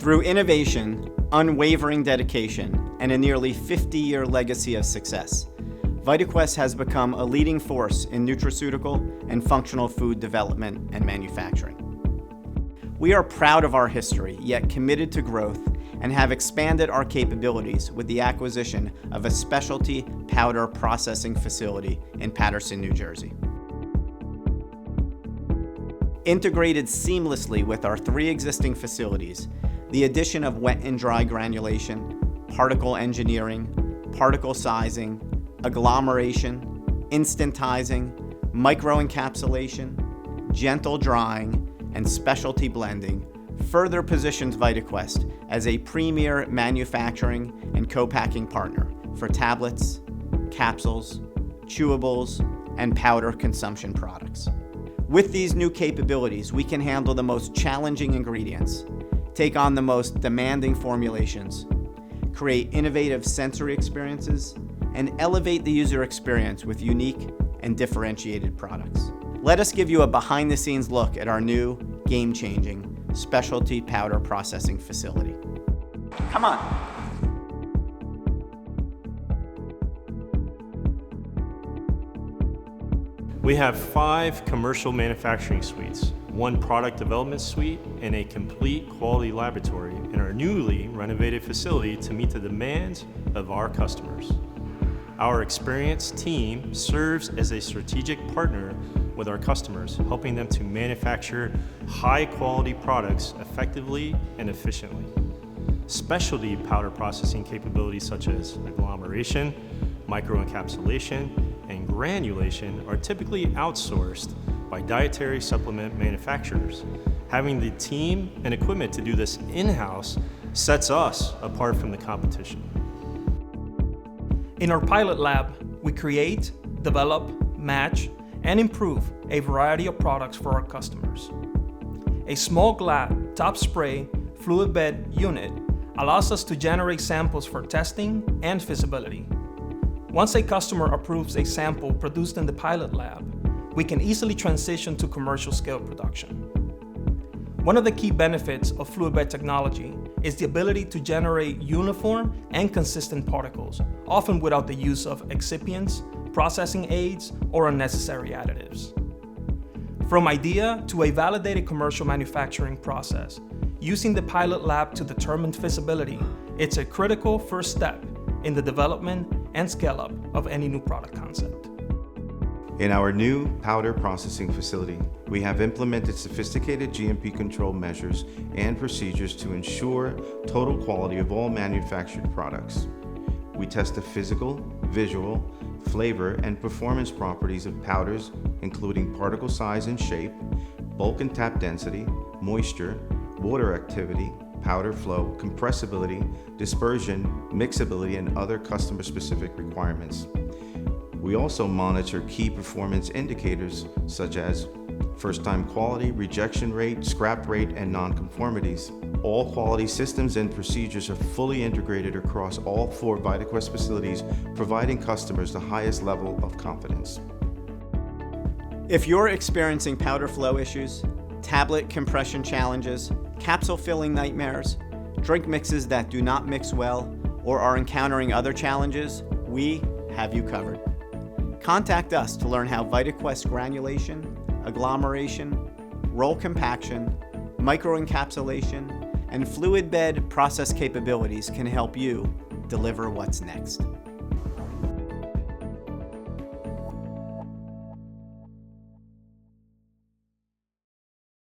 Through innovation, unwavering dedication, and a nearly 50-year legacy of success, Vitaquest has become a leading force in nutraceutical and functional food development and manufacturing. We are proud of our history, yet committed to growth, and have expanded our capabilities with the acquisition of a specialty powder processing facility in Paterson, New Jersey. Integrated seamlessly with our 3 existing facilities, the addition of wet and dry granulation, particle engineering, particle sizing, agglomeration, instantizing, microencapsulation, gentle drying, and specialty blending further positions Vitaquest as a premier manufacturing and co-packing partner for tablets, capsules, chewables, and powder consumption products. With these new capabilities, we can handle the most challenging ingredients, take on the most demanding formulations, create innovative sensory experiences, and elevate the user experience with unique and differentiated products. Let us give you a behind-the-scenes look at our new, game-changing specialty powder processing facility. Come on. We have 5 commercial manufacturing suites, 1 product development suite, and a complete quality laboratory in our newly renovated facility to meet the demands of our customers. Our experienced team serves as a strategic partner with our customers, helping them to manufacture high-quality products effectively and efficiently. Specialty powder processing capabilities such as agglomeration, microencapsulation, and granulation are typically outsourced by dietary supplement manufacturers. Having the team and equipment to do this in-house sets us apart from the competition. In our pilot lab, we create, develop, match, and improve a variety of products for our customers. A small glass top spray fluid bed unit allows us to generate samples for testing and feasibility. Once a customer approves a sample produced in the pilot lab, we can easily transition to commercial scale production. One of the key benefits of fluid bed technology is the ability to generate uniform and consistent particles, often without the use of excipients, processing aids, or unnecessary additives. From idea to a validated commercial manufacturing process, using the pilot lab to determine feasibility, it's a critical first step in the development and scale-up of any new product concept. In our new powder processing facility, we have implemented sophisticated GMP control measures and procedures to ensure total quality of all manufactured products. We test the physical, visual, flavor, and performance properties of powders, including particle size and shape, bulk and tap density, moisture, water activity, powder flow, compressibility, dispersion, mixability, and other customer-specific requirements. We also monitor key performance indicators such as first-time quality, rejection rate, scrap rate, and nonconformities. All quality systems and procedures are fully integrated across all 4 Vitaquest facilities, providing customers the highest level of confidence. If you're experiencing powder flow issues, tablet compression challenges, capsule filling nightmares, drink mixes that do not mix well, or are encountering other challenges, we have you covered. Contact us to learn how Vitaquest granulation, agglomeration, roll compaction, microencapsulation, and fluid bed process capabilities can help you deliver what's next.